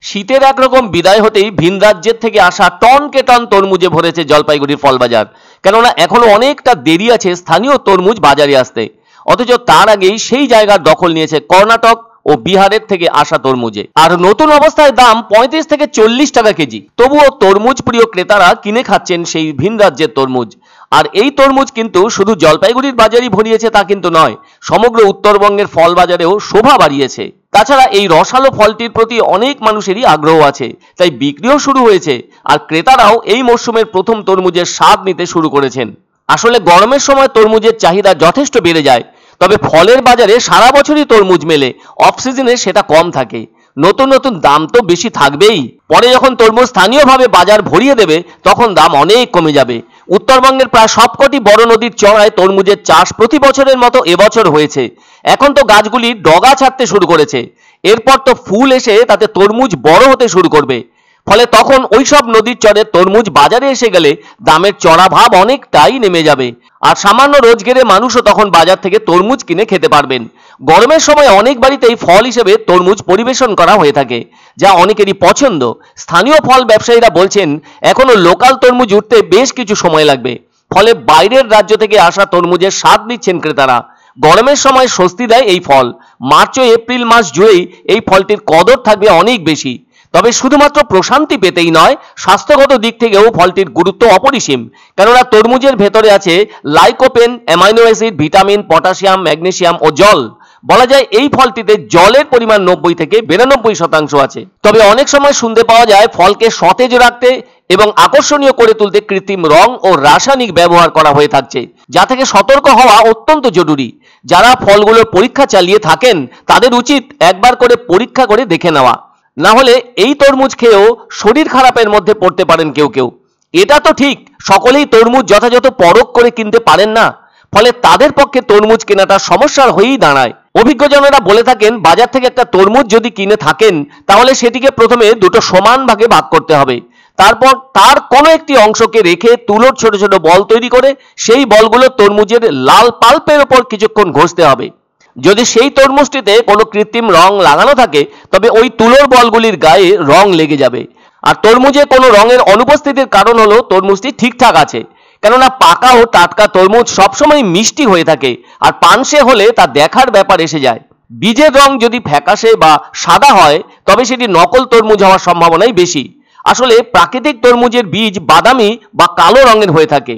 শীতের একরকম বিদায় হতেই ভিন রাজ্যের থেকে আসা টনকে টন তরমুজে ভরেছে জলপাইগুড়ির ফল বাজার। কেননা এখনো অনেকটা দেরি আছে স্থানীয় তরমুজ বাজারে আসতে, অথচ তার আগেই সেই জায়গার দখল নিয়েছে কর্ণাটক ও বিহারের থেকে আসা তরমুজে। আর নতুন অবস্থায় দাম 35 থেকে 40 টাকা কেজি। তবুও তরমুজ প্রিয় ক্রেতারা কিনে খাচ্ছেন সেই ভিন রাজ্যের তরমুজ। আর এই তরমুজ কিন্তু শুধু জলপাইগুড়ির বাজারই ভরিয়েছে তা কিন্তু নয়, সমগ্র উত্তরবঙ্গের ফল বাজারেও শোভা বাড়িয়েছে। তাছাড়া এই রসালো ফলটির প্রতি অনেক মানুষেরই আগ্রহ আছে, তাই বিক্রিও শুরু হয়েছে। আর ক্রেতারাও এই মরশুমের প্রথম তরমুজের স্বাদ নিতে শুরু করেছেন। আসলে গরমের সময় তরমুজের চাহিদা যথেষ্ট বেড়ে যায়, তবে ফলের বাজারে সারা বছরই তরমুজ মেলে, অফ সিজনে সেটা কম থাকে। নতুন নতুন দাম তো বেশি থাকবেই, পরে যখন তরমুজ স্থানীয়ভাবে বাজার ভরিয়ে দেবে তখন দাম অনেক কমে যাবে। উত্তরবঙ্গের প্রায় সবকটি বড় নদীর চড়ায় তরমুজের চাষ প্রতি বছরের মতো এবছর হয়েছে। এখন তো গাছগুলি ডগা ছাড়তে শুরু করেছে, এরপর তো ফুল এসে তাতে তরমুজ বড় হতে শুরু করবে। ফলে তখন ওইসব নদীর চরে তরমুজ বাজারে এসে গেলে দামের চড়া ভাব অনেকটাই নেমে যাবে, আর সামান্য রোজগারে মানুষও তখন বাজার থেকে তরমুজ কিনে খেতে পারবেন। গরমের সময় অনেক বাড়িতেই ফল হিসেবে তরমুজ পরিবেশন করা হয়ে থাকে, যা অনেকেরই পছন্দ। স্থানীয় ফল ব্যবসায়ীরা বলছেন এখনো লোকাল তরমুজ উঠতে বেশ কিছু সময় লাগবে, ফলে বাইরের রাজ্য থেকে আসা তরমুজের স্বাদ নিচ্ছেন ক্রেতারা। গরমের সময় স্বস্তি দেয় এই ফল। মার্চ ও এপ্রিল মাস জুড়েই এই ফলটির কদর থাকবে অনেক বেশি। তবে শুধুমাত্র প্রশান্তি পেতেই নয়, স্বাস্থ্যগত দিক থেকেও ফলটির গুরুত্ব অপরিসীম। কেননা তরমুজের ভেতরে আছে lycopene, amino acid, vitamin, potassium, magnesium ও জল। বলা যায় এই ফলটিতে জলের পরিমাণ 90 থেকে 92% আছে। তবে অনেক সময় শুনতে পাওয়া যায় ফলকে সতেজ রাখতে এবং আকর্ষণীয় করে তুলতে কৃত্রিম রং ও রাসায়নিক ব্যবহার করা হয়ে থাকছে, যা থেকে সতর্ক হওয়া অত্যন্ত জরুরি। যারা ফলগুলোর পরীক্ষা চালিয়ে থাকেন তাদের উচিত একবার করে পরীক্ষা করে দেখে নেওয়া, না হলে এই তরমুজ খেয়েও শরীর খারাপের মধ্যে পড়তে পারেন কেউ কেউ। এটা তো ঠিক, সকলেই তরমুজ যথাযথ পরখ করে কিনতে পারেন না, ফলে তাদের পক্ষে তরমুজ কেনাটা সমস্যার হয়েই দাঁড়ায়। অভিজ্ঞজনেরা বলে থাকেন বাজার থেকে একটা তরমুজ যদি কিনে থাকেন তাহলে সেটিকে প্রথমে দুটো সমান ভাগে ভাগ করতে হবে, তারপর তার কোনো একটি অংশকে রেখে তুলোর ছোট ছোট বল তৈরি করে সেই বলগুলো তরমুজের লাল পাল্পের উপর কিছুক্ষণ ঘষতে হবে। যদি সেই তরমুজটিতে কোনো কৃত্রিম রং লাগানো থাকে তবে ওই তুলোর বলগুলির গায়ে রং লেগে যাবে। আর তরমুজে কোনো রঙের অনুপস্থিতির কারণ হলো তরমুজটি ঠিকঠাক আছে। কেননা পাকা ও টাটকা তরমুজ সবসময় মিষ্টি হয়ে থাকে, আর পানসে হলে তা দেখার ব্যাপার এসে যায়। বীজের রং যদি ফ্যাকাশে বা সাদা হয় তবে সেটি নকল তরমুজ হওয়ার সম্ভাবনাই বেশি। আসলে প্রাকৃতিক তরমুজের বীজ বাদামি বা কালো রঙের হয়ে থাকে।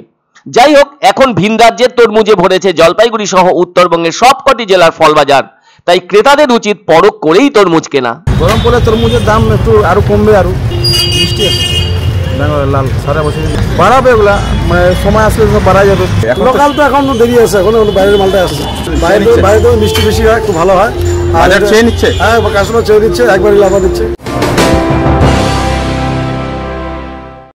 যাই হোক, এখন ভিন রাজ্যের তরমুজে ভরেছে জলপাইগুড়ি সহ উত্তরবঙ্গের সবকটি জেলার ফল বাজার, তাই ক্রেতাদের উচিত পরখ করেই তরমুজ কেনা। গরম পড়লে তরমুজের দাম একটু আরো কমবে, আরো মিষ্টি আছে লাল সারা বছর বাড়াবে, এগুলা মানে সময় আসলে সব বাড়া যাবে। লোকাল তো এখন দেরি আছে, এখন বাইরের মালটা আসছে। বাইরে মিষ্টি বেশি হয়, একটু ভালো হয়। আর চেয়ে নিচ্ছে, হ্যাঁ কাস্টমার চেয়ে নিচ্ছে, একবারই লাভা দিচ্ছে।